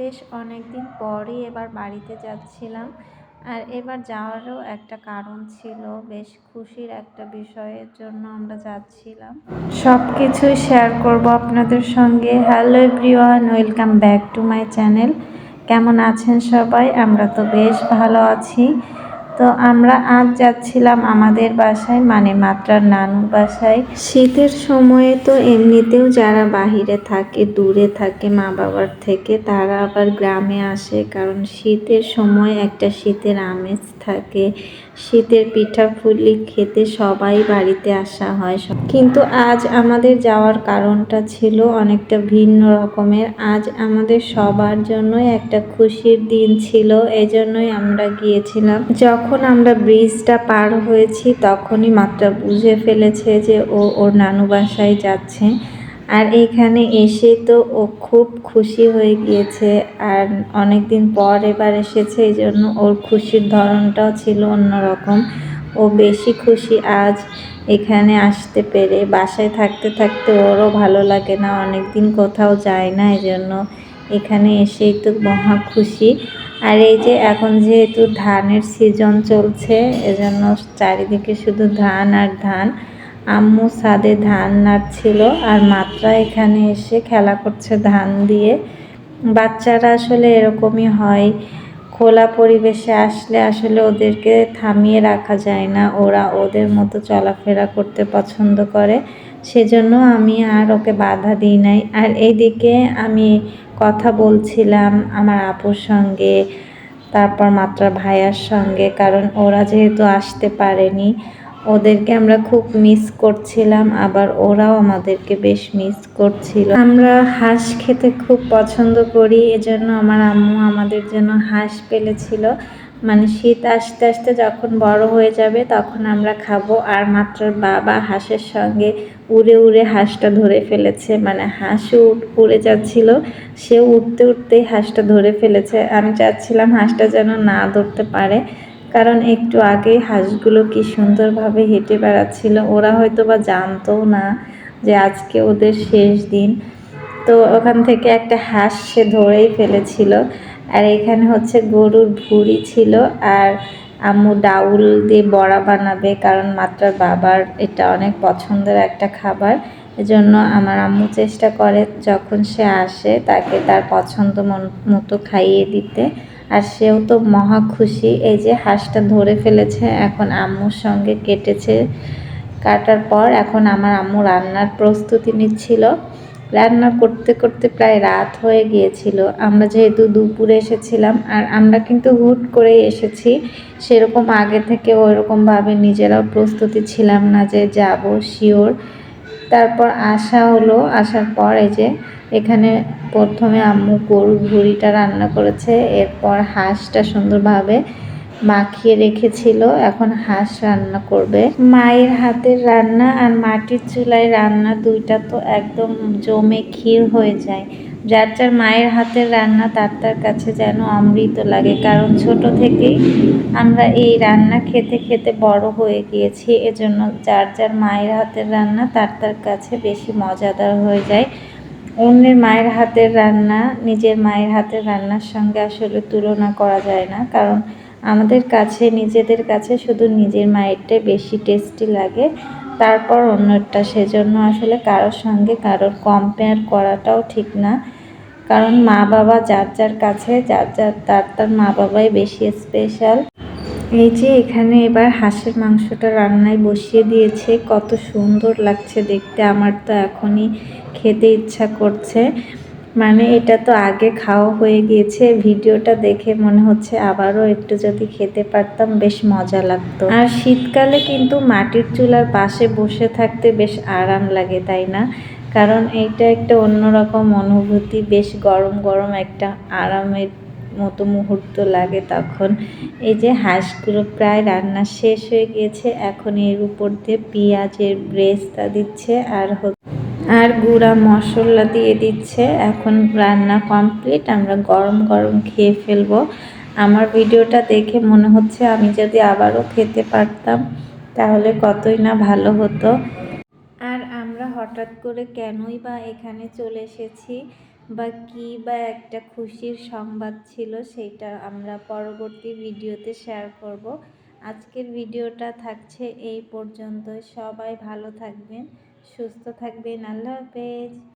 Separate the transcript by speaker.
Speaker 1: বেশ অনেকদিন পরই এবার বাড়িতে যাচ্ছিলাম। আর এবার যাওয়ারও একটা কারণ ছিল, বেশ খুশির একটা বিষয়ের জন্য আমরা যাচ্ছিলাম। সব কিছুই শেয়ার করব আপনাদের সঙ্গে। Hello everyone, welcome back to my channel. কেমন আছেন সবাই? আমরা তো বেশ ভালো আছি। তো আমরা আজ যাচ্ছিলাম আমাদের বাসায়, মানে মাত্রার নানুর বাসায়। শীতের সময়ে তো এমনিতেও যারা বাহিরে থাকে, দূরে থাকে মা বাবার থেকে, তারা আবার গ্রামে আসে, কারণ শীতের সময় একটা শীতের আমেজ থাকে। শীতের পিঠাপুলি খেতে সবাই বাড়িতে আসা হয়। কিন্তু আজ আমাদের যাওয়ার কারণটা ছিল অনেকটা ভিন্ন রকমের। আজ আমাদের সবার জন্যই একটা খুশির দিন ছিল, এজন্যই আমরা গিয়েছিলাম। যখন আমরা ব্রিজটা পার হয়েছি তখনই মাত্রা বুঝে ফেলেছে যে ওর নানু বাসায় যাচ্ছে। আর এইখানে এসে তো ও খুব খুশি হয়ে গিয়েছে, আর অনেকদিন পর এবার এসেছে, এই জন্য ওর খুশির ধরনটাও ছিল অন্যরকম। ও বেশি খুশি আজ এখানে আসতে পেরে। বাসায় থাকতে থাকতে ওরও ভালো লাগে না, অনেকদিন কোথাও যায় না, এজন্য এখানে এসেই তো মহা খুশি। আর এই যে এখন যেহেতু ধানের সিজন চলছে, এজন্য চারিদিকে শুধু ধান আর ধান। আম্মু ছাদে ধান নাড়ছিল আর মাত্রা এখানে এসে খেলা করছে ধান দিয়ে। বাচ্চারা আসলে এরকমই হয়, খোলা পরিবেশে আসলে আসলে ওদেরকে থামিয়ে রাখা যায় না, ওরা ওদের মতো চলাফেরা করতে পছন্দ করে। সেজন্য আমি আর ওকে বাধা দিই নাই। আর এইদিকে আমি কথা বলছিলাম আমার আপুর সঙ্গে, তারপর মাত্রা ভাইয়ার সঙ্গে, কারণ ওরা যেহেতু আসতে পারেনি, ওদেরকে আমরা খুব মিস করছিলাম, আবার ওরাও আমাদেরকে বেশ মিস করছিল। আমরা হাঁস খেতে খুব পছন্দ করি, এজন্য আমার আম্মু আমাদের জন্য হাঁস পেলেছিল। মানে শীত আসতে আসতে যখন বড় হয়ে যাবে তখন আমরা খাবো। আর মাত্র বাবা হাঁসের সঙ্গে উড়ে উড়ে হাঁসটা ধরে ফেলেছে, মানে হাঁসও উড়ে যাচ্ছিল, সে উঠতে উঠতেই হাঁসটা ধরে ফেলেছে। আমি চাচ্ছিলাম হাঁসটা যেন না ধরতে পারে, কারণ একটু আগেই হাঁসগুলো কি সুন্দরভাবে হেঁটে বেড়াচ্ছিল। ওরা হয়তো বা জানতো না যে আজকে ওদের শেষ দিন, তো ওখান থেকে একটা হাঁস সে ধরেই ফেলেছিল। আর এখানে হচ্ছে গরুর ভুঁড়ি ছিল, আর আম্মু ডাউল দিয়ে বড়া বানাবে, কারণ মাত্রার বাবার এটা অনেক পছন্দের একটা খাবার। এজন্য আমার আম্মু চেষ্টা করে যখন সে আসে তাকে তার পছন্দ মতো খাইয়ে দিতে। আর সেও তো মহা খুশি, এই যে হাঁসটা ধরে ফেলেছে, এখন আম্মুর সঙ্গে কেটেছে। কাটার পর এখন আমার আম্মু রান্নার প্রস্তুতি নিচ্ছিল। রান্না করতে করতে প্রায় রাত হয়ে গিয়েছিল। আমরা যেহেতু দুপুরে এসেছিলাম, আর আমরা কিন্তু হুট করেই এসেছি, সেরকম আগে থেকে ওইরকমভাবে নিজেরাও প্রস্তুতি ছিলাম না যে যাব শিওর। তারপর আসা হলো, আসার পর এই যে এখানে প্রথমে আম্মু গরুর ভুঁড়িটা রান্না করেছে, এরপর হাঁসটা সুন্দরভাবে মাখিয়ে রেখেছিল, এখন হাঁস রান্না করবে। মায়ের হাতের রান্না আর মাটির চুলায় রান্না দুইটা তো একদম জমে ক্ষীর হয়ে যায়। যার যার মায়ের হাতের রান্না তার তার কাছে যেন অমৃত লাগে, কারণ ছোট থেকেই আমরা এই রান্না খেতে খেতে বড় হয়ে গিয়েছি, এজন্য যার যার মায়ের হাতের রান্না তার তার কাছে বেশি মজাদার হয়ে যায়। অন্যের মায়ের হাতের রান্না নিজের মায়ের হাতের রান্নার সঙ্গে আসলে তুলনা করা যায় না, কারণ আমাদের কাছে নিজেদের কাছে শুধু নিজের মায়েরটাই বেশি টেস্টি লাগে, তারপর অন্যটা। সেজন্য আসলে কারোর সঙ্গে কারোর কম্পেয়ার করাটাও ঠিক না, কারণ মা বাবা যার যার কাছে যার যার তার তার মা বাবাই বেশি স্পেশাল। এই যে এখানে এবার হাঁসের মাংসটা রান্নায় বসিয়ে দিয়েছে, কত সুন্দর লাগছে দেখতে, আমার তো এখনই খেতে ইচ্ছা করছে। মানে এটা তো আগে খাওয়া হয়ে গিয়েছে, ভিডিওটা দেখে মনে হচ্ছে আবারও একটু যদি খেতে পারতাম বেশ মজা লাগতো। আর শীতকালে কিন্তু মাটির চুলার পাশে বসে থাকতে বেশ আরাম লাগে, তাই না? কারণ এইটা একটা অন্যরকম অনুভূতি, বেশ গরম গরম একটা আরামের মতো মুহূর্ত লাগে তখন। এই যে হাঁসগুলো প্রায় রান্না শেষ হয়ে গিয়েছে, এখন এর উপর দিয়ে পেঁয়াজের ব্রেস্তা দিচ্ছে আর গুঁড়া মশলা দিয়ে দিচ্ছে। এখন রান্না কমপ্লিট, আমরা গরম গরম খেয়ে ফেলবো। আমার ভিডিওটা দেখে মনে হচ্ছে আমি যদি আবারও খেতে পারতাম তাহলে কতই না ভালো হতো। আর আমরা হঠাৎ করে কেনই বা এখানে চলে এসেছি, বা কী বা একটা খুশির সংবাদ ছিল, সেটা আমরা পরবর্তী ভিডিওতে শেয়ার করব। আজকের ভিডিওটা থাকছে এই পর্যন্ত। সবাই ভালো থাকবেন, সুস্থ থাকবেন। আল্লাহ হাফেজ।